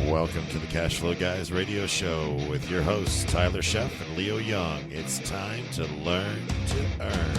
Welcome to the CashFlowGuys radio show with your hosts, Tyler Sheff and Leo Young. It's time to learn to earn.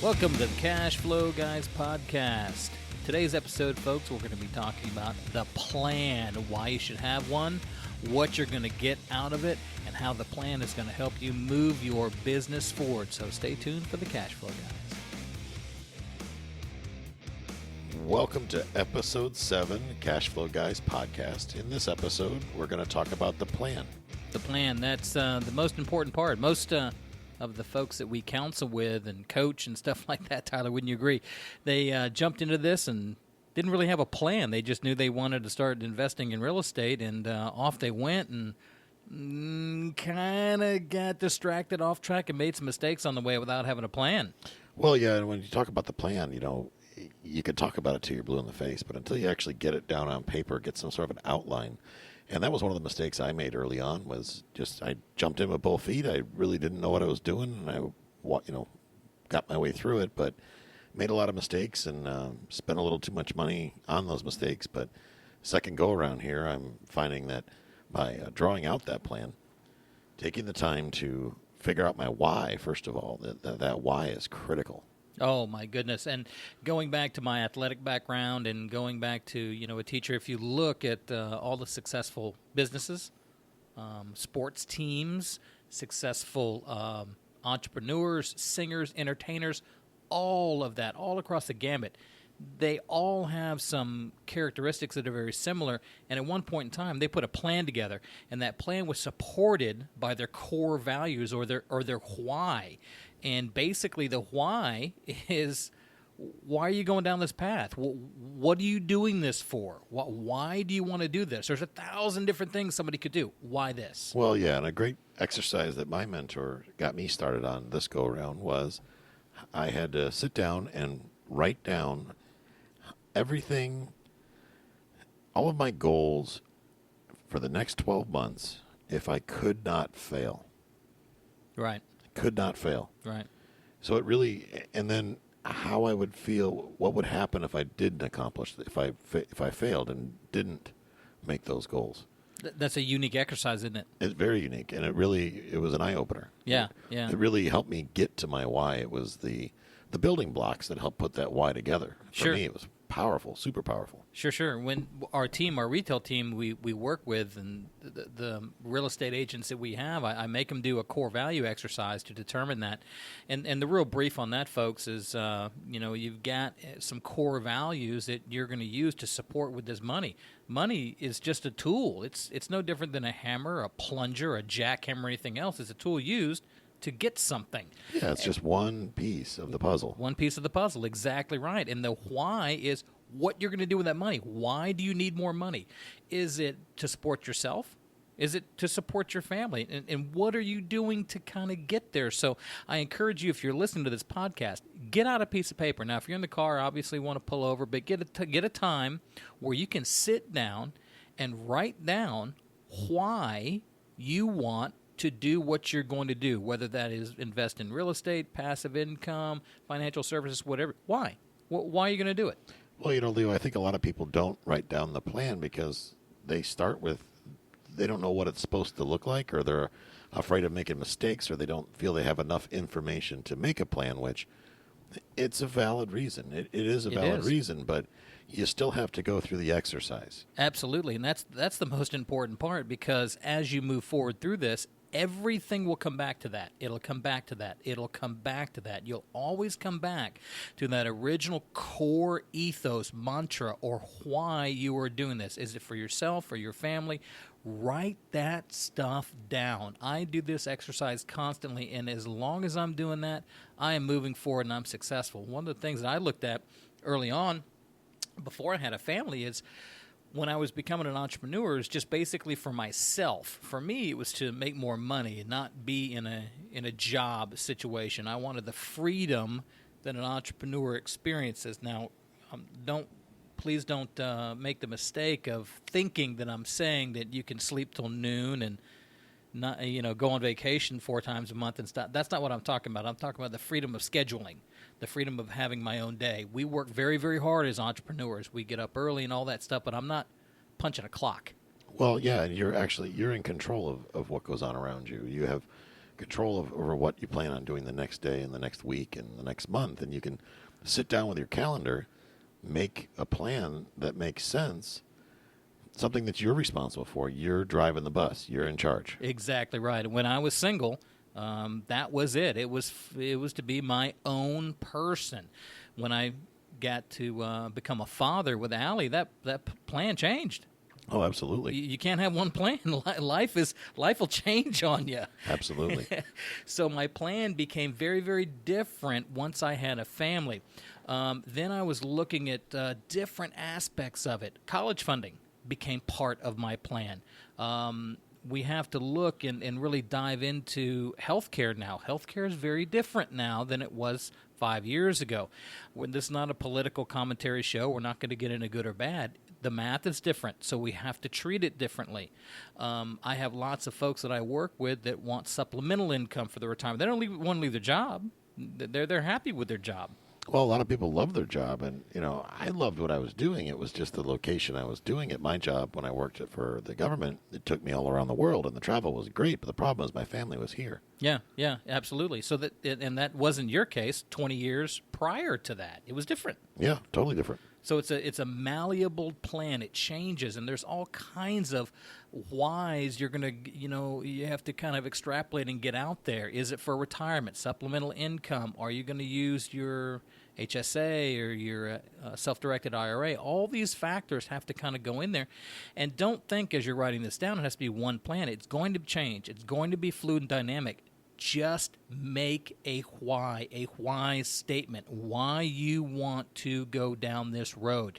Welcome to the CashFlowGuys podcast. Today's episode, folks, we're going to be talking about the plan, why you should have one, what you're going to get out of it, and how the plan is going to help you move your business forward. So stay tuned for the CashFlow Guys. Welcome to episode 7, CashFlowGuys podcast. In this episode, we're going to talk about the plan. The plan, that's the most important part. Most of the folks that we counsel with and coach and stuff like that, Tyler, wouldn't you agree? They jumped into this and didn't really have a plan. They just knew they wanted to start investing in real estate, and off they went and kind of got distracted, off track, and made some mistakes on the way without having a plan. Well, yeah, and when you talk about the plan, you could talk about it till you're blue in the face, but until you actually get it down on paper, get some sort of an outline. And that was one of the mistakes I made early on, was just I jumped in with both feet. I really didn't know what I was doing, and I got my way through it, but made a lot of mistakes and spent a little too much money on those mistakes. But second go around here, I'm finding that by drawing out that plan, taking the time to figure out my why, first of all, that why is critical. Oh, my goodness. And going back to my athletic background and going back to, a teacher, if you look at all the successful businesses, sports teams, successful entrepreneurs, singers, entertainers, all of that, all across the gamut, they all have some characteristics that are very similar. And at one point in time, they put a plan together, and that plan was supported by their core values or their why. And basically, the why is, why are you going down this path? What are you doing this for? Why do you want to do this? There's 1,000 different things somebody could do. Why this? Well, yeah, and a great exercise that my mentor got me started on this go-around was I had to sit down and write down everything, all of my goals for the next 12 months if I could not fail. Right. Could not fail. Right. So it really, and then how I would feel, what would happen if I didn't accomplish, if I failed and didn't make those goals. That's a unique exercise, isn't it? It's very unique, and it was an eye-opener. Yeah, It really helped me get to my why. It was the building blocks that helped put that why together. For me, it was powerful, super powerful. Sure. When our retail team, we work with, and the real estate agents that we have, I make them do a core value exercise to determine that. And the real brief on that, folks, is you've got some core values that you're going to use to support with this money. Money is just a tool. It's no different than a hammer, a plunger, a jackhammer, or anything else. It's a tool used to get something. Yeah, it's just one piece of the puzzle. One piece of the puzzle, exactly right. And the why is what you're going to do with that money. Why do you need more money? Is it to support yourself? Is it to support your family? And what are you doing to kind of get there? So I encourage you, if you're listening to this podcast, get out a piece of paper. Now, if you're in the car, obviously you want to pull over, but get a time where you can sit down and write down why you want to do what you're going to do, whether that is invest in real estate, passive income, financial services, whatever. Why? Why are you going to do it? Well, Leo, I think a lot of people don't write down the plan because they start with, they don't know what it's supposed to look like, or they're afraid of making mistakes, or they don't feel they have enough information to make a plan, which it's a valid reason. It is a valid reason, but you still have to go through the exercise. Absolutely, and that's the most important part, because as you move forward through this, everything will come back to that. It'll come back to that. It'll come back to that. You'll always come back to that original core ethos, mantra, or why you are doing this. Is it for yourself or your family? Write that stuff down. I do this exercise constantly, and as long as I'm doing that, I am moving forward and I'm successful. One of the things that I looked at early on, before I had a family, is when I was becoming an entrepreneur, is just basically for myself. For me, it was to make more money and not be in a job situation. I wanted the freedom that an entrepreneur experiences. Now, don't please don't make the mistake of thinking that I'm saying that you can sleep till noon and not, go on vacation 4 times a month and stuff. That's not what I'm talking about. I'm talking about the freedom of scheduling, the freedom of having my own day. We work very, very hard as entrepreneurs. We get up early and all that stuff, but I'm not punching a clock. Well, yeah, and you're in control of what goes on around you. You have control over what you plan on doing the next day and the next week and the next month, and you can sit down with your calendar, make a plan that makes sense, something that you're responsible for. You're driving the bus. You're in charge. Exactly right. When I was single, that was it. It was to be my own person. When I got to become a father with Allie, that plan changed. Oh, absolutely. You can't have one plan. Life will change on you. Absolutely. So my plan became very, very different once I had a family. Then I was looking at different aspects of it. College funding became part of my plan. We have to look and really dive into healthcare now. Healthcare is very different now than it was 5 years ago. This is not a political commentary show. We're not going to get into good or bad. The math is different, so we have to treat it differently. I have lots of folks that I work with that want supplemental income for their retirement. They don't want to leave their job. They're happy with their job. Well, a lot of people love their job, and I loved what I was doing. It was just the location I was doing it. My job, when I worked for the government, it took me all around the world, and the travel was great. But the problem is my family was here. Yeah, absolutely. So that wasn't your case. 20 years prior to that, it was different. Yeah, totally different. So it's a malleable plan. It changes, and there's all kinds of whys you're going to, you have to kind of extrapolate and get out there. Is it for retirement, supplemental income? Are you going to use your HSA or your self-directed IRA? All these factors have to kind of go in there. And don't think as you're writing this down, it has to be one plan. It's going to change. It's going to be fluid and dynamic. Just make a why statement, why you want to go down this road.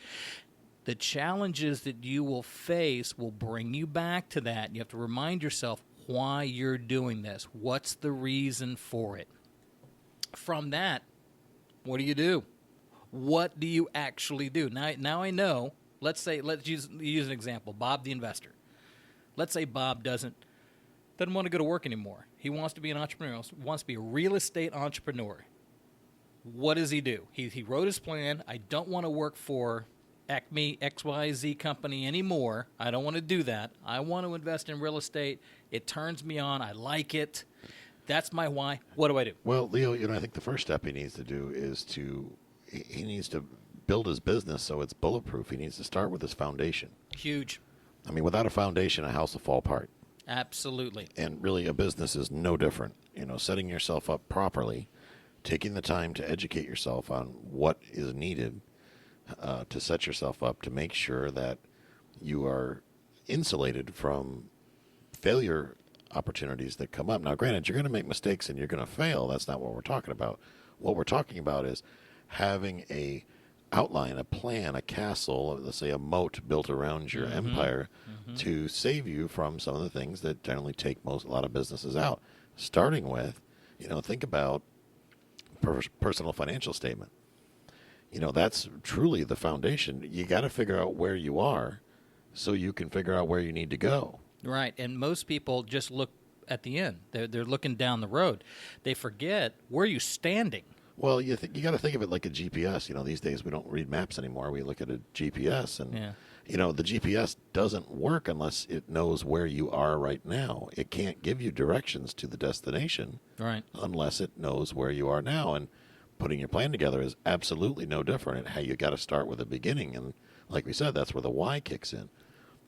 The challenges that you will face will bring you back to that. You have to remind yourself why you're doing this. What's the reason for it? From that, what do? What do you actually do? Now I know. Let's use an example. Bob the investor. Let's say Bob doesn't want to go to work anymore. He wants to be an entrepreneur. He wants to be a real estate entrepreneur. What does he do? He wrote his plan. I don't want to work for Acme XYZ company anymore. I don't want to do that. I want to invest in real estate. It turns me on. I like it. That's my why. What do I do? Well, Leo, I think the first step he needs to do is he needs to build his business so it's bulletproof. He needs to start with his foundation. Huge. I mean, without a foundation, a house will fall apart. Absolutely. And really, a business is no different. Setting yourself up properly, taking the time to educate yourself on what is needed to set yourself up to make sure that you are insulated from failure opportunities that come up. Now, granted, you're going to make mistakes and you're going to fail. That's not what we're talking about. What we're talking about is having a outline, a plan, a castle, let's say a moat built around your empire to save you from some of the things that generally take a lot of businesses out. Starting with, think about personal financial statement. That's truly the foundation. You got to figure out where you are so you can figure out where you need to go. Right, and most people just look at the end. They're looking down the road. They forget where you're standing. Well, you got to think of it like a GPS. These days we don't read maps anymore. We look at a GPS, and the GPS doesn't work unless it knows where you are right now. It can't give you directions to the destination, right, unless it knows where you are now. And putting your plan together is absolutely no different. And how you got to start with the beginning, and like we said, that's where the why kicks in.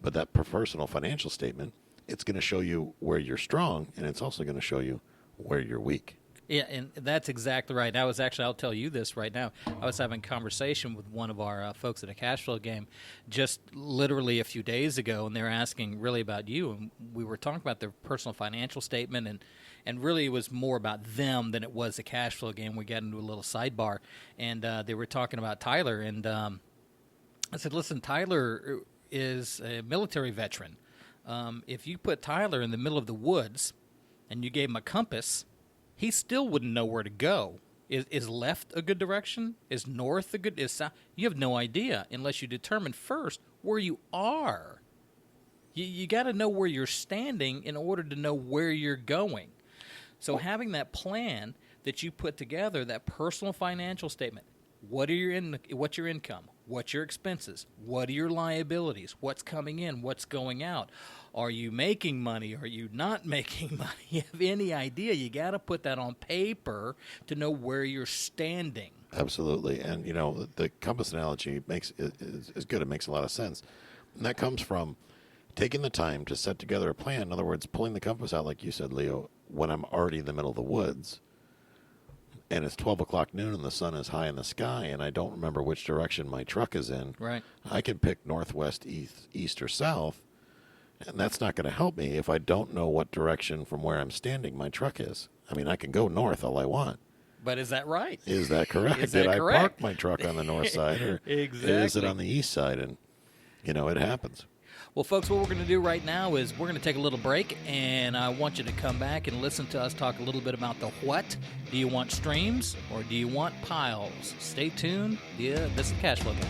But that personal financial statement, it's going to show you where you're strong, and it's also going to show you where you're weak. Yeah, and that's exactly right. I'll tell you this right now. I was having a conversation with one of our folks at a CashFlow game just literally a few days ago, and they were asking really about you, and we were talking about their personal financial statement, and really it was more about them than it was a CashFlow game. We got into a little sidebar, and they were talking about Tyler, and I said, listen, Tyler is a military veteran. If you put Tyler in the middle of the woods and you gave him a compass, he still wouldn't know where to go. Is left a good direction? Is north a good? Is south? You have no idea unless you determine first where you are. You got to know where you're standing in order to know where you're going. So having that plan that you put together, that personal financial statement, what's your income? What's your expenses? What are your liabilities? What's coming in? What's going out? Are you making money? Are you not making money? You have any idea? You got to put that on paper to know where you're standing. Absolutely. And, the compass analogy is good. It makes a lot of sense. And that comes from taking the time to set together a plan. In other words, pulling the compass out, like you said, Leo, when I'm already in the middle of the woods and it's 12 o'clock noon and the sun is high in the sky and I don't remember which direction my truck is in. Right. I can pick northwest, east, or south, and that's not going to help me if I don't know what direction from where I'm standing my truck is. I mean, I can go north all I want. But is that right? Is that correct? Is that Did correct? I park my truck on the north side or Exactly. is it on the east side? And, it happens. Well, folks, what we're going to do right now is we're going to take a little break, and I want you to come back and listen to us talk a little bit about the what. Do you want streams or do you want piles? Stay tuned. Yeah, this is CashFlow Guys.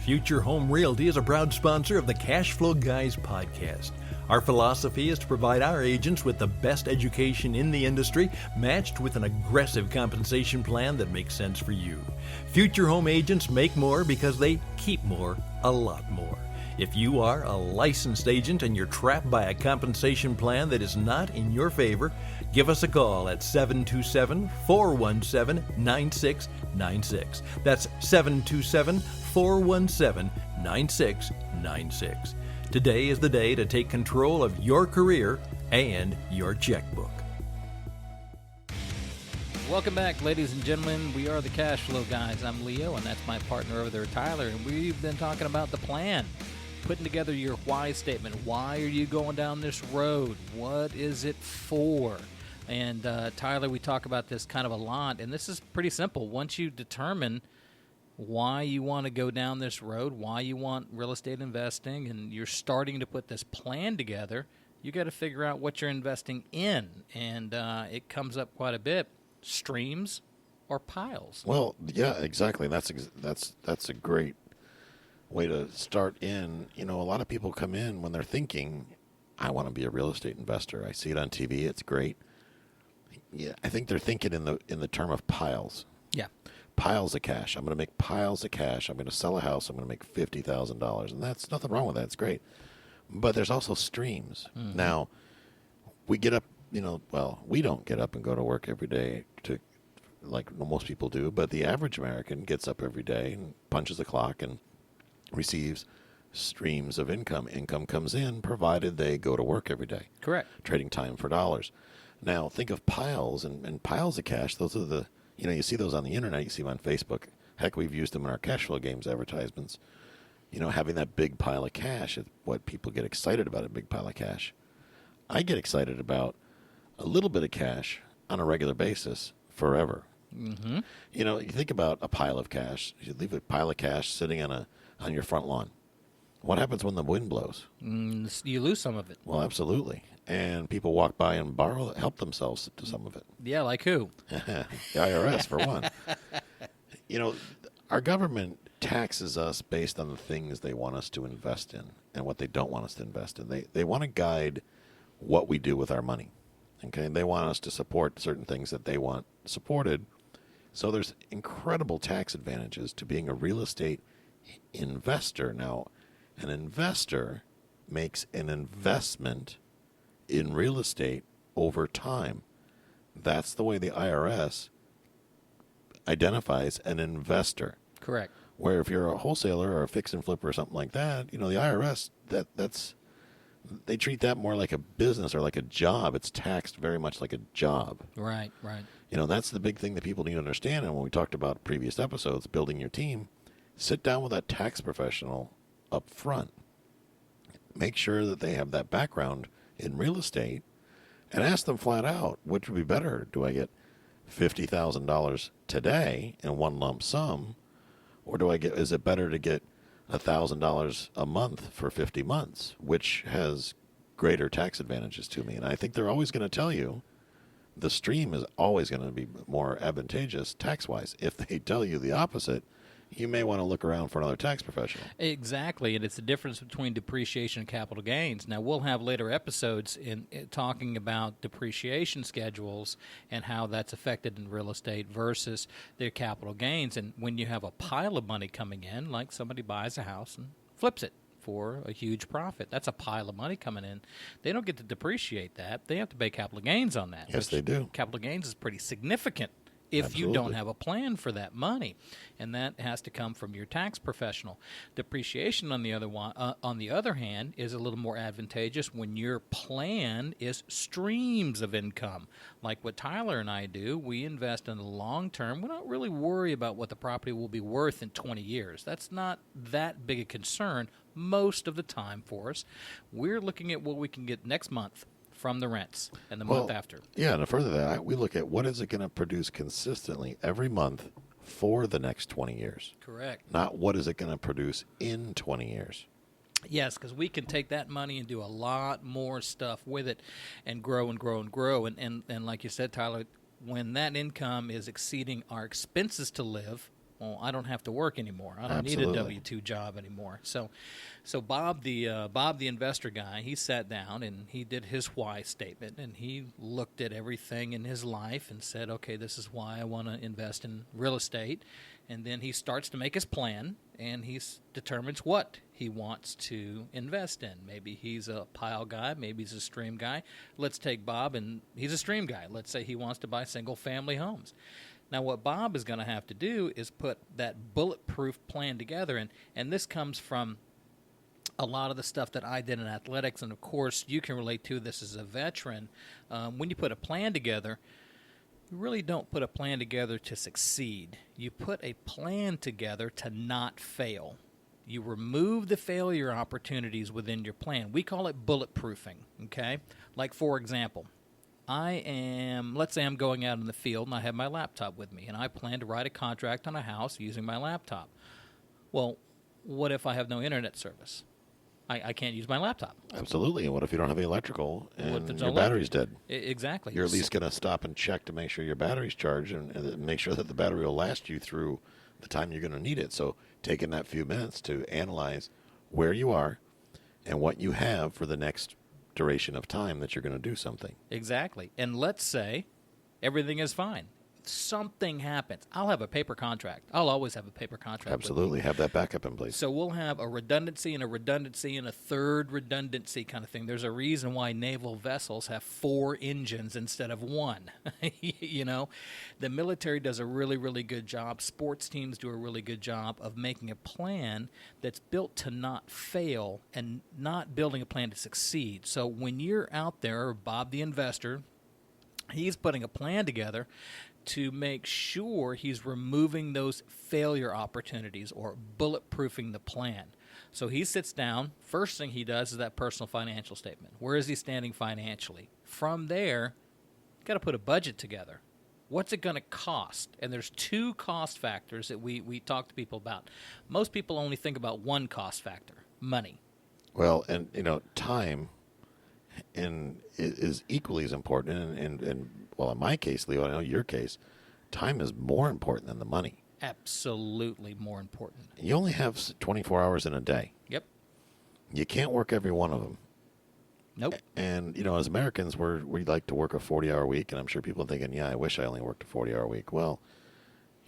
Future Home Realty is a proud sponsor of the CashFlow Guys podcast. Our philosophy is to provide our agents with the best education in the industry, matched with an aggressive compensation plan that makes sense for you. Future home agents make more because they keep more, a lot more. If you are a licensed agent and you're trapped by a compensation plan that is not in your favor, give us a call at 727-417-9696. That's 727-417-9696. Today is the day to take control of your career and your checkbook. Welcome back, ladies and gentlemen. We are the CashFlow Guys. I'm Leo, and that's my partner over there, Tyler. And we've been talking about the plan, putting together your why statement. Why are you going down this road? What is it for? And Tyler, we talk about this kind of a lot, and this is pretty simple. Once you determine why you want to go down this road, why you want real estate investing, and you're starting to put this plan together, you got to figure out what you're investing in. And it comes up quite a bit. Streams or piles? Well, yeah, exactly. That's a great way to start in. A lot of people come in when they're thinking, I want to be a real estate investor. I see it on TV. It's great. Yeah, I think they're thinking in the term of piles. Yeah. Piles of cash. I'm going to make piles of cash. I'm going to sell a house. I'm going to make $50,000. And that's nothing wrong with that. It's great. But there's also streams. Mm-hmm. Now, we get up, we don't get up and go to work every day like most people do, but the average American gets up every day and punches the clock and receives streams of income. Income comes in provided they go to work every day. Correct. Trading time for dollars. Now, think of piles and piles of cash. Those are you see those on the internet. You see them on Facebook. Heck, we've used them in our CashFlow Games advertisements. Having that big pile of cash is what people get excited about, a big pile of cash. I get excited about a little bit of cash on a regular basis forever. Mm-hmm. You think about a pile of cash. You leave a pile of cash sitting on your front lawn. What happens when the wind blows? You lose some of it. Well, absolutely. And people walk by and help themselves to some of it. Yeah, like who? The IRS, for one. Our government taxes us based on the things they want us to invest in and what they don't want us to invest in. They want to guide what we do with our money. Okay, they want us to support certain things that they want supported. So there's incredible tax advantages to being a real estate investor. Now, an investor makes an investment in real estate over time. That's the way the IRS identifies an investor. Correct. Where if you're a wholesaler or a fix and flipper or something like that, the IRS, they treat that more like a business or like a job. It's taxed very much like a job. Right. That's the big thing that people need to understand. And when we talked about previous episodes, building your team, sit down with that tax professional up front. Make sure that they have that background in real estate and ask them flat out, which would be better? Do I get $50,000 today in one lump sum? Or is it better to get $1,000 a month for 50 months, which has greater tax advantages to me? And I think they're always going to tell you the stream is always going to be more advantageous tax-wise. If they tell you the opposite, you may want to look around for another tax professional. Exactly, and it's the difference between depreciation and capital gains. Now, we'll have later episodes in talking about depreciation schedules and how that's affected in real estate versus their capital gains. And when you have a pile of money coming in, like somebody buys a house and flips it for a huge profit, that's a pile of money coming in. They don't get to depreciate that. They have to pay capital gains on that. Yes, they do. Capital gains is pretty significant if you don't have a plan for that money, and that has to come from your tax professional. Depreciation, on the other hand, is a little more advantageous when your plan is streams of income, like what Tyler and I do. We invest in the long term. We don't really worry about what the property will be worth in 20 years. That's not that big a concern most of the time for us. We're looking at what we can get next month from the rents and the month after. Yeah, and further that, we look at what is it going to produce consistently every month for the next 20 years. Correct. Not what is it going to produce in 20 years. Yes, because we can take that money and do a lot more stuff with it and grow and grow and grow. And like you said, Tyler, when that income is exceeding our expenses to live, well, I don't have to work anymore. I don't need a W-2 job anymore. So Bob, the investor guy, he sat down and he did his why statement, and he looked at everything in his life and said, okay, this is why I want to invest in real estate. And then he starts to make his plan, and he determines what he wants to invest in. Maybe he's a pile guy. Maybe he's a stream guy. Let's take Bob, and he's a stream guy. Let's say he wants to buy single-family homes. Now, what Bob is going to have to do is put that bulletproof plan together, and this comes from a lot of the stuff that I did in athletics, and of course, you can relate to this as a veteran. When you put a plan together, you really don't put a plan together to succeed. You put a plan together to not fail. You remove the failure opportunities within your plan. We call it bulletproofing, okay? Like, for example, let's say I'm going out in the field and I have my laptop with me, and I plan to write a contract on a house using my laptop. Well, what if I have no internet service? I can't use my laptop. Absolutely. And what if you don't have any electrical and your no battery's dead? Exactly. You're at least going to stop and check to make sure your battery's charged and make sure that the battery will last you through the time you're going to need it. So taking that few minutes to analyze where you are and what you have for the next duration of time that you're going to do something. Exactly. And let's say everything is fine. Something happens. I'll have a paper contract. I'll always have a paper contract. Absolutely. Have that backup in place. So we'll have a redundancy and a third redundancy kind of thing. There's a reason why naval vessels have 4 engines instead of 1. You know, the military does a really, really good job. Sports teams do a really good job of making a plan that's built to not fail and not building a plan to succeed. So when you're out there, Bob the investor, he's putting a plan together to make sure he's removing those failure opportunities or bulletproofing the plan. So he sits down. First thing he does is that personal financial statement. Where is he standing financially? From there, you've got to put a budget together. What's it going to cost? And there's 2 cost factors that we talk to people about. Most people only think about one cost factor, money. Well, and, time is equally as important. And well, in my case, Leo, I know your case, time is more important than the money. Absolutely more important. You only have 24 hours in a day. Yep. You can't work every one of them. Nope. And, as Americans, we like to work a 40-hour week, and I'm sure people are thinking, yeah, I wish I only worked a 40-hour week. Well,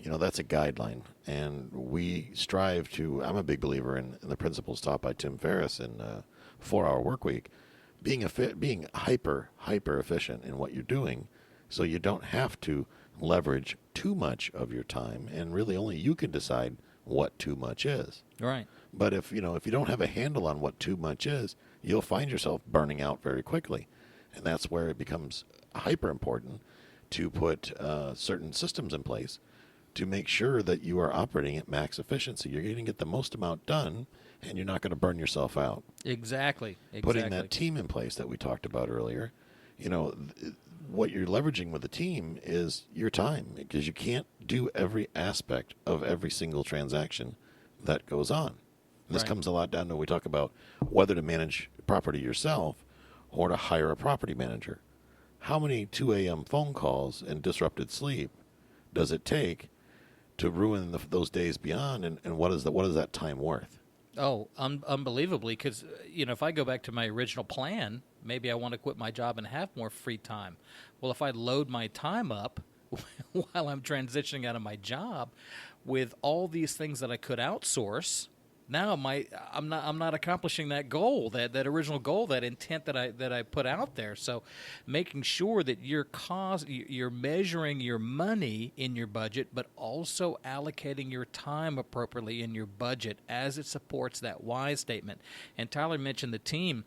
that's a guideline, and we strive to, I'm a big believer in the principles taught by Tim Ferriss in 4-hour work week, being hyper efficient in what you're doing, so you don't have to leverage too much of your time, and really only you can decide what too much is. Right. But if you don't have a handle on what too much is, you'll find yourself burning out very quickly, and that's where it becomes hyper important to put certain systems in place to make sure that you are operating at max efficiency. You're going to get the most amount done, and you're not going to burn yourself out. Exactly. Putting that team in place that we talked about earlier, what you're leveraging with the team is your time, because you can't do every aspect of every single transaction that goes on. This comes a lot down to, we talk about whether to manage property yourself or to hire a property manager. how many 2 a.m. phone calls and disrupted sleep does it take to ruin those days beyond, and what is that time worth? Oh, unbelievably, because, if I go back to my original plan, maybe I want to quit my job and have more free time. Well, if I load my time up while I'm transitioning out of my job with all these things that I could outsource, now I'm not accomplishing that goal, that original goal, that intent that I put out there. So making sure that you're measuring your money in your budget, but also allocating your time appropriately in your budget as it supports that why statement. And Tyler mentioned the team.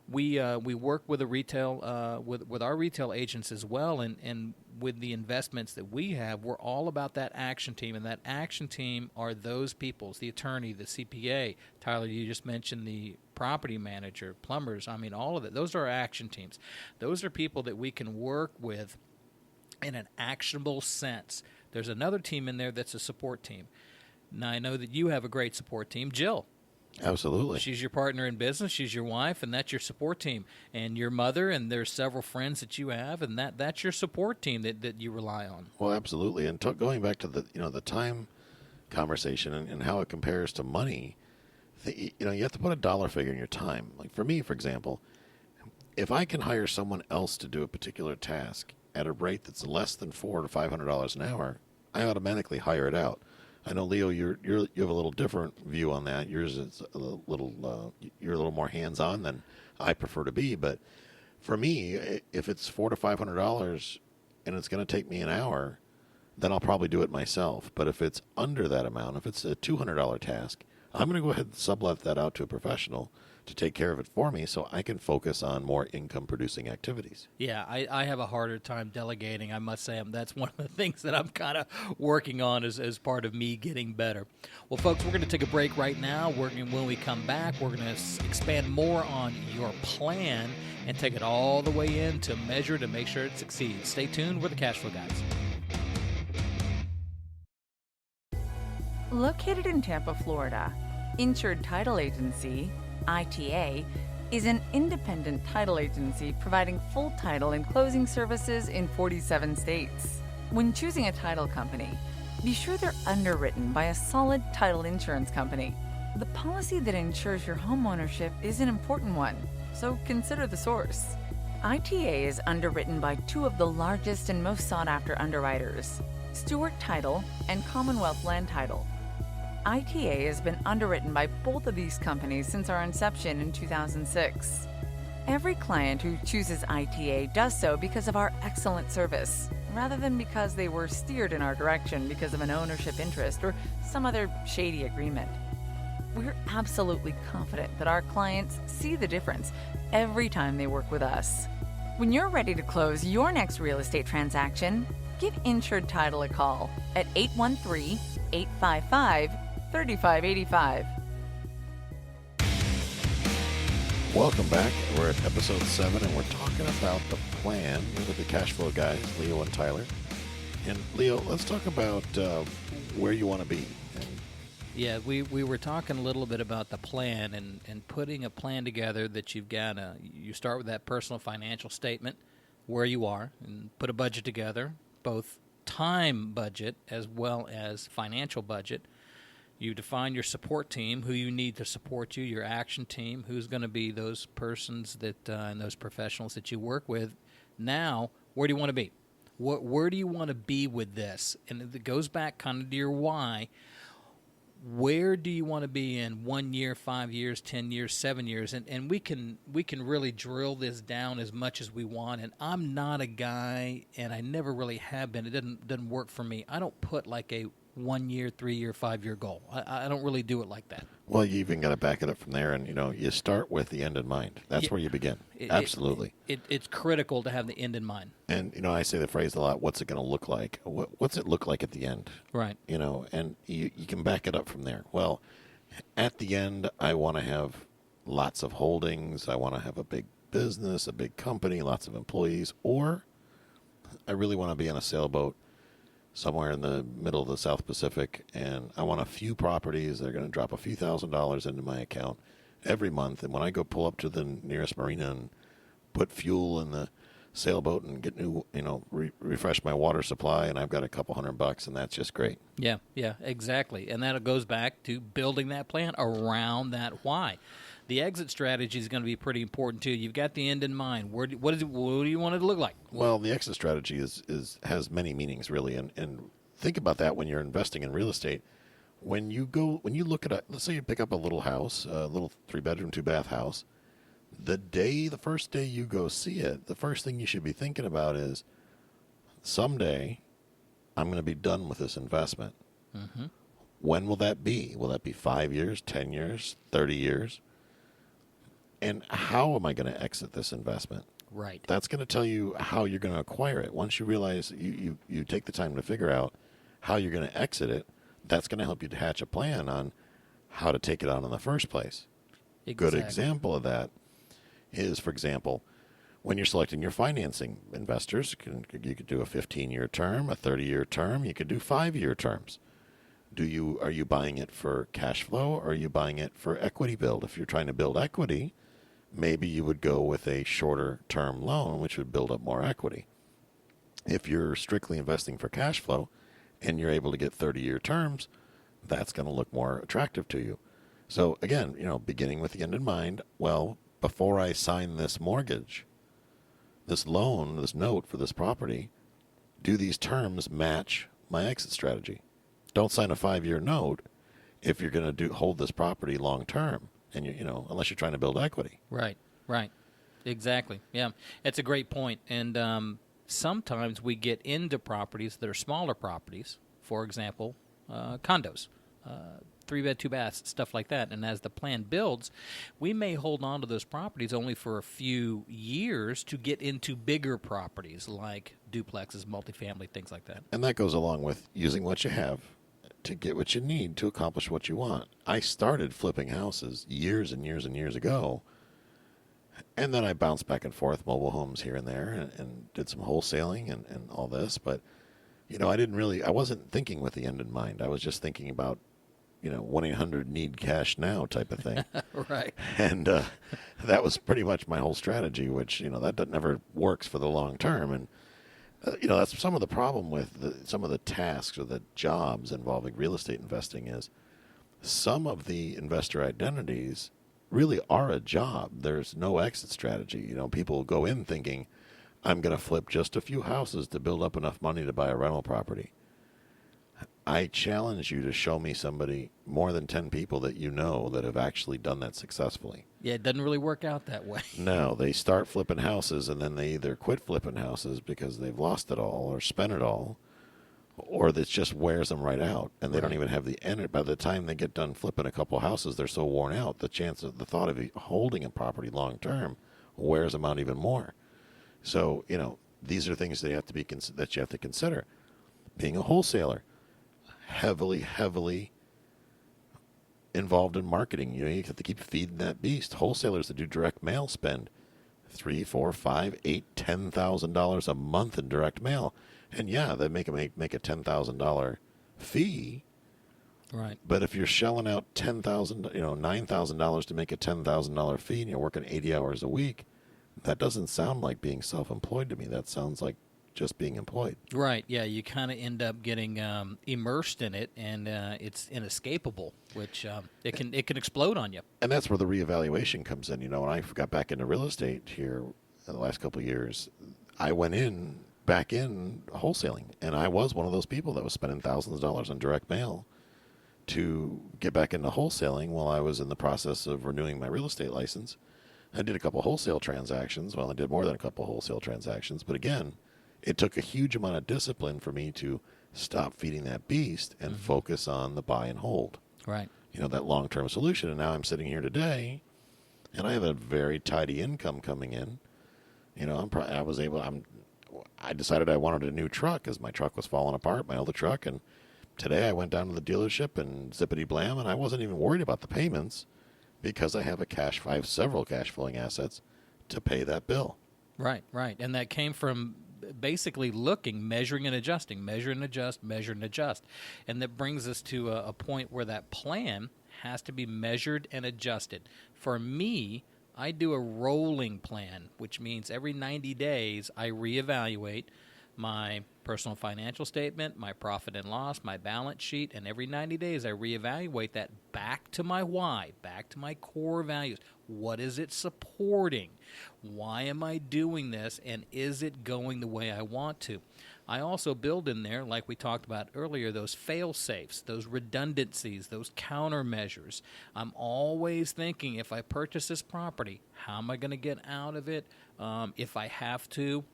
We work with a retail with our retail agents as well, and with the investments that we have, we're all about that action team, and that action team are those people, the attorney, the CPA. Tyler, you just mentioned the property manager, plumbers. I mean, all of it. Those are our action teams. Those are people that we can work with in an actionable sense. There's another team in there that's a support team. Now, I know that you have a great support team, Jill. Absolutely. She's your partner in business. She's your wife, and that's your support team. And your mother, and there's several friends that you have, and that's your support team that you rely on. Well, absolutely. And going back to the time conversation and how it compares to money, you have to put a dollar figure in your time. Like for me, for example, if I can hire someone else to do a particular task at a rate that's less than $400 to $500 an hour, I automatically hire it out. I know, Leo, you have a little different view on that. Yours is you're a little more hands-on than I prefer to be. But for me, if it's $400 to $500 and it's going to take me an hour, then I'll probably do it myself. But if it's under that amount, if it's a $200 task, I'm going to go ahead and sublet that out to a professional to take care of it for me so I can focus on more income-producing activities. Yeah, I have a harder time delegating, I must say. That's one of the things that I'm kind of working on as part of me getting better. Well, folks, we're going to take a break right now. When we come back, we're going to expand more on your plan and take it all the way in to measure to make sure it succeeds. Stay tuned. We're the CashFlow Guys. Located in Tampa, Florida, Insured Title Agency, ITA, is an independent title agency providing full title and closing services in 47 states. When choosing a title company, be sure they're underwritten by a solid title insurance company. The policy that ensures your home ownership is an important one, so consider the source. ITA is underwritten by two of the largest and most sought-after underwriters, Stewart Title and Commonwealth Land Title. ITA has been underwritten by both of these companies since our inception in 2006. Every client who chooses ITA does so because of our excellent service, rather than because they were steered in our direction because of an ownership interest or some other shady agreement. We're absolutely confident that our clients see the difference every time they work with us. When you're ready to close your next real estate transaction, give Insured Title a call at 813-855-3585. Welcome back. We're at episode 7, and we're talking about the plan with the CashFlow Guys, Leo and Tyler. And Leo, let's talk about where you want to be. Yeah, we were talking a little bit about the plan and putting a plan together that you start with that personal financial statement, where you are, and put a budget together, both time budget as well as financial budget. You define your support team, who you need to support you, your action team, who's going to be those persons that and those professionals that you work with. Now, where do you want to be? Where do you want to be with this? And it goes back kind of to your why. Where do you want to be in 1 year, 5 years, 10 years, 7 years? And we can really drill this down as much as we want. And I'm not a guy, and I never really have been. It doesn't work for me. I don't put like a 1 year, 3 year, 5 year goal. I don't really do it like that. Well, you even got to back it up from there, and you start with the end in mind. That's where you begin. Absolutely. It's critical to have the end in mind. And I say the phrase a lot. What's it going to look like? What's it look like at the end? Right. And you can back it up from there. Well, at the end, I want to have lots of holdings. I want to have a big business, a big company, lots of employees, or I really want to be on a sailboat somewhere in the middle of the South Pacific, and I want a few properties that are going to drop a few $1,000s into my account every month. And when I go pull up to the nearest marina and put fuel in the sailboat and get new, refresh my water supply, and I've got a couple $100, and that's just great. Yeah, exactly. And that goes back to building that plan around that why. The exit strategy is going to be pretty important too. You've got the end in mind. What do you want it to look like? Well, the exit strategy has many meanings really, and think about that when you're investing in real estate. When you look at let's say you pick up a little house, a little 3-bedroom, 2-bath house. The first day you go see it, the first thing you should be thinking about is, someday I'm going to be done with this investment. Mm-hmm. When will that be? Will that be 5 years, 10 years, 30 years? And how am I going to exit this investment? Right. That's going to tell you how you're going to acquire it. Once you realize you take the time to figure out how you're going to exit it, that's going to help you to hatch a plan on how to take it on in the first place. Exactly. Good example of that is, for example, when you're selecting your financing, investors, you could do a 15-year term, a 30-year term. You could do 5-year terms. Are you buying it for cash flow, or are you buying it for equity build? If you're trying to build equity, maybe you would go with a shorter term loan, which would build up more equity. If you're strictly investing for cash flow and you're able to get 30-year terms, that's going to look more attractive to you. So again, beginning with the end in mind, well, before I sign this mortgage, this loan, this note for this property, do these terms match my exit strategy? Don't sign a 5-year note if you're going to hold this property long term, and unless you're trying to build equity. Right. Exactly. Yeah, it's a great point. And sometimes we get into properties that are smaller properties, for example, condos, 3-bed, 2-baths, stuff like that. And as the plan builds, we may hold on to those properties only for a few years to get into bigger properties like duplexes, multifamily, things like that. And that goes along with using what you have to get what you need to accomplish what you want. I started flipping houses years and years and years ago, and then I bounced back and forth, mobile homes here and there, and did some wholesaling and all this. But, I wasn't thinking with the end in mind. I was just thinking about, 1-800 need cash now type of thing. Right. And that was pretty much my whole strategy, which, that never works for the long term. And, that's some of the problem with some of the tasks or the jobs involving real estate investing is some of the investor identities really are a job. There's no exit strategy. People go in thinking, I'm going to flip just a few houses to build up enough money to buy a rental property. I challenge you to show me somebody, more than 10 people that that have actually done that successfully. Yeah, it doesn't really work out that way. No, they start flipping houses, and then they either quit flipping houses because they've lost it all or spent it all, or it just wears them right out, and they don't even have the energy. By the time they get done flipping a couple houses, they're so worn out, the thought of holding a property long term wears them out even more. So, these are things that you have to consider. Being a wholesaler, heavily involved in marketing. You have to keep feeding that beast. Wholesalers that do direct mail spend $3,000, $4,000, $5,000, $8,000, $10,000 a month in direct mail, and they make a $10,000 fee. Right. But if you're shelling out $9,000 to make a $10,000 fee, and you're working 80 hours a week, that doesn't sound like being self-employed to me. That sounds like just being employed. Right, yeah, you kind of end up getting immersed in it, and it's inescapable, which it can explode on you. And that's where the reevaluation comes in. When I got back into real estate here in the last couple of years, I went back in wholesaling, and I was one of those people that was spending thousands of dollars on direct mail to get back into wholesaling while I was in the process of renewing my real estate license. I did a couple wholesale transactions. Well, I did more than a couple wholesale transactions, but again, it took a huge amount of discipline for me to stop feeding that beast and focus on the buy and hold. Right. That long-term solution. And now I'm sitting here today, and I have a very tidy income coming in. I decided I wanted a new truck because my truck was falling apart, my older truck. And today I went down to the dealership and zippity blam, and I wasn't even worried about the payments because I have several cash flowing assets to pay that bill. Right. And that came from basically measuring and adjusting, measure and adjust. And that brings us to a point where that plan has to be measured and adjusted. For me, I do a rolling plan, which means every 90 days I reevaluate my personal financial statement, my profit and loss, my balance sheet, and every 90 days I reevaluate that back to my why, back to my core values. What is it supporting? Why am I doing this, and is it going the way I want to? I also build in there, like we talked about earlier, those fail-safes, those redundancies, those countermeasures. I'm always thinking, if I purchase this property, how am I going to get out of it? If I have to,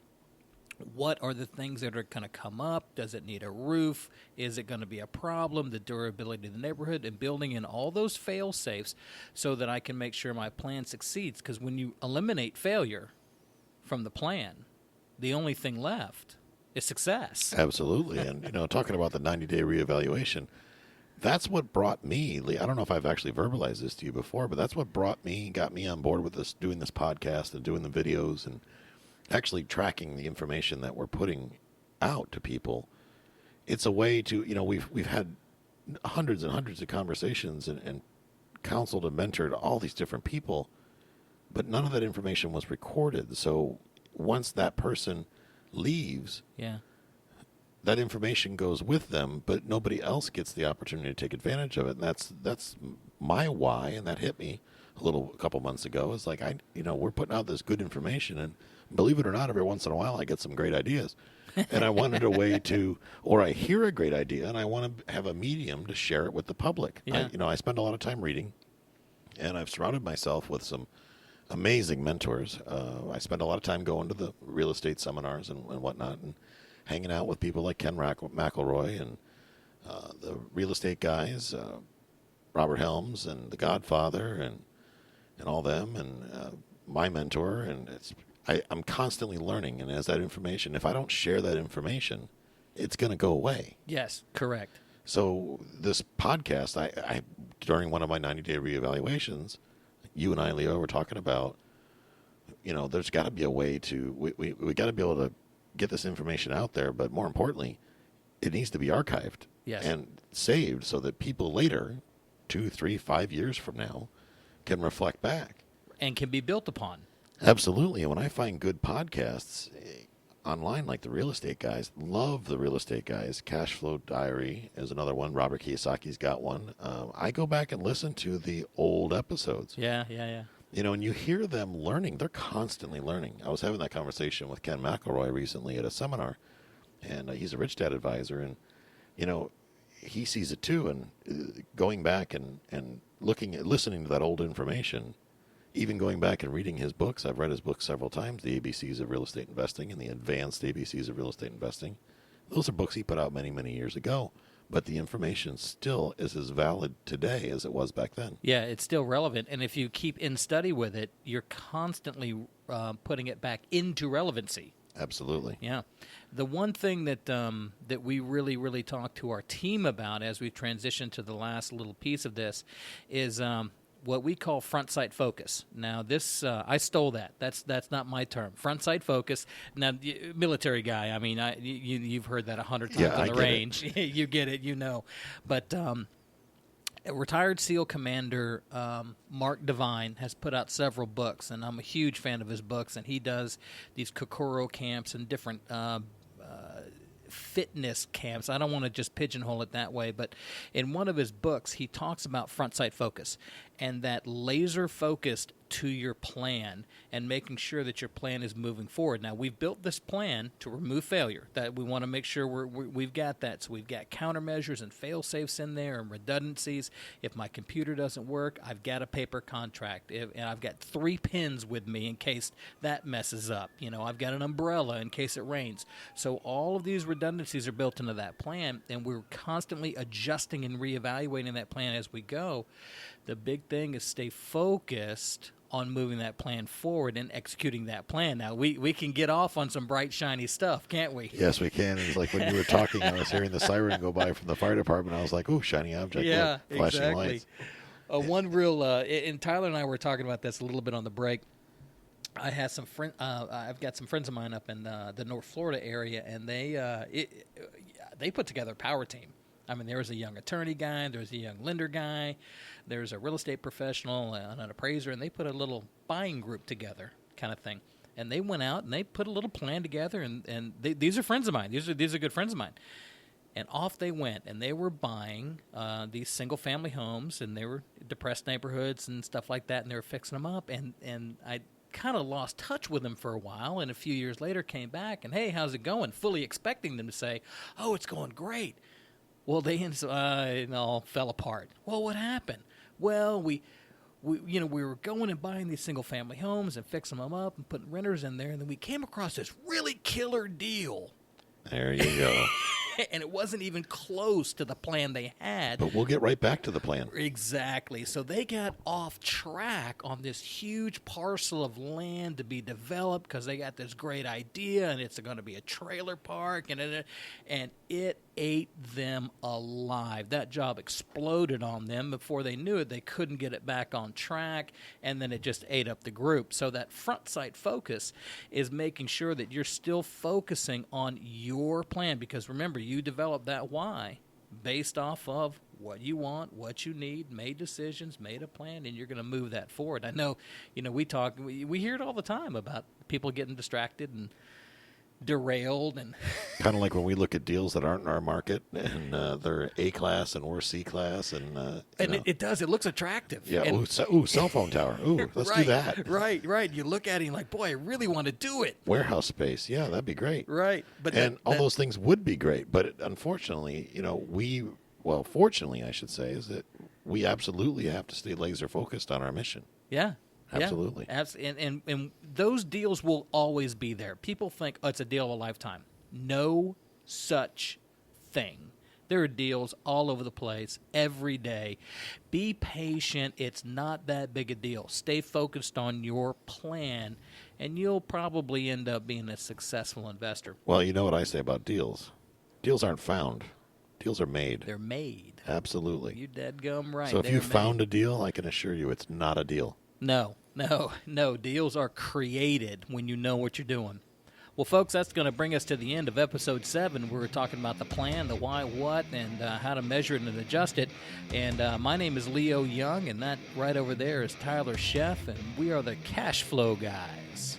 what are the things that are going to come up? Does it need a roof? Is it going to be a problem? The durability of the neighborhood, and building in all those fail-safes so that I can make sure my plan succeeds. Because when you eliminate failure from the plan, the only thing left is success. Absolutely. And, talking about the 90-day reevaluation, that's what brought me, I don't know if I've actually verbalized this to you before, but that's what got me on board with this, doing this podcast and doing the videos and actually tracking the information that we're putting out to people. It's a way to, we've had hundreds and hundreds of conversations and counseled and mentored all these different people, but none of that information was recorded. So once that person leaves, that information goes with them, but nobody else gets the opportunity to take advantage of it. And that's my why, and that hit me a couple months ago. It's like, we're putting out this good information, and believe it or not, every once in a while I get some great ideas. And I wanted a way to, or I hear a great idea, and I want to have a medium to share it with the public. Yeah. I spend a lot of time reading, and I've surrounded myself with some amazing mentors. I spend a lot of time going to the real estate seminars and whatnot, and hanging out with people like Ken McElroy and the real estate guys, Robert Helms and The Godfather and all them, and my mentor. And I'm constantly learning, and as that information, if I don't share that information, it's going to go away. Yes, correct. So this podcast, I during one of my 90-day reevaluations, you and I, Leo, were talking about, there's got to be a way to, we got to be able to get this information out there, but more importantly, it needs to be archived and saved so that people later, 2, 3, 5 years from now, can reflect back. And can be built upon. Absolutely. And when I find good podcasts online, like the Real Estate Guys, love the Real Estate Guys. Cash Flow Diary is another one. Robert Kiyosaki's got one. I go back and listen to the old episodes. Yeah. And you hear them learning. They're constantly learning. I was having that conversation with Ken McElroy recently at a seminar, and he's a Rich Dad advisor, and, he sees it too. And going back and listening to that old information, even going back and reading his books. I've read his books several times, The ABCs of Real Estate Investing and The Advanced ABCs of Real Estate Investing. Those are books he put out many, many years ago. But the information still is as valid today as it was back then. Yeah, it's still relevant. And if you keep in study with it, you're constantly putting it back into relevancy. Absolutely. Yeah. The one thing that that we really, really talk to our team about as we transition to the last little piece of this is what we call front sight focus. Now, this I stole that. That's not my term. Front sight focus. Now, military guy. I mean, you've heard that 100 times on the range. You get it. But retired SEAL Commander Mark Devine has put out several books, and I'm a huge fan of his books. And he does these Kokoro camps and different fitness camps. I don't want to just pigeonhole it that way, but in one of his books, he talks about front sight focus and that laser focused to your plan and making sure that your plan is moving forward. Now, we've built this plan to remove failure. That we want to make sure we've got that. So we've got countermeasures and fail-safes in there and redundancies. If my computer doesn't work, I've got a paper contract. And I've got 3 pins with me in case that messes up. I've got an umbrella in case it rains. So all of these redundancies are built into that plan, and we're constantly adjusting and reevaluating that plan as we go. The big thing is stay focused on moving that plan forward and executing that plan. Now, we can get off on some bright, shiny stuff, can't we? Yes, we can. It's like when you were talking, I was hearing the siren go by from the fire department. I was like, "Ooh, shiny object!" Yeah, flashing exactly. lights. One real, and Tyler and I were talking about this a little bit on the break. I had some I've got some friends of mine up in the North Florida area, and they put together a power team. I mean, there was a young attorney guy, there was a young lender guy, there's a real estate professional, and an appraiser, and they put a little buying group together kind of thing. And they went out and they put a little plan together, and these are friends of mine. These are good friends of mine. And off they went, and they were buying these single-family homes, and they were depressed neighborhoods and stuff like that, and they were fixing them up. And I kind of lost touch with them for a while, and a few years later came back, and, hey, how's it going? Fully expecting them to say, oh, it's going great. Well, it all fell apart. Well, what happened? Well, we were going and buying these single-family homes and fixing them up and putting renters in there, and then we came across this really killer deal. There you go. And it wasn't even close to the plan they had. But we'll get right back to the plan. Exactly. So they got off track on this huge parcel of land to be developed because they got this great idea, and it's going to be a trailer park, and it ate them alive. That job exploded on them. Before they knew it, they couldn't get it back on track, and then it just ate up the group. So that front sight focus is making sure that you're still focusing on your plan, because remember, you developed that why based off of what you want, what you need, made decisions, made a plan, and you're going to move that forward. I know, we hear it all the time about people getting distracted and derailed, and kind of like when we look at deals that aren't in our market, and they're A class and we're C class, and it looks attractive. Yeah. And, Cell phone tower. Ooh, let's do that. Right. You look at it and you're like, boy, I really want to do it. Warehouse space. Yeah, that'd be great. Right. But all those things would be great. But unfortunately, fortunately, I should say, is that we absolutely have to stay laser focused on our mission. Yeah. Absolutely. Yeah, and those deals will always be there. People think, oh, it's a deal of a lifetime. No such thing. There are deals all over the place every day. Be patient. It's not that big a deal. Stay focused on your plan, and you'll probably end up being a successful investor. Well, you know what I say about deals? Deals aren't found. Deals are made. They're made. Absolutely. You dead-gum right. So if you found a deal, I can assure you it's not a deal. No. Deals are created when you know what you're doing. Well, folks, that's going to bring us to the end of Episode 7. We were talking about the plan, the why, what, and how to measure it and adjust it. And my name is Leo Young, and that right over there is Tyler Sheff, and we are the Cash Flow Guys.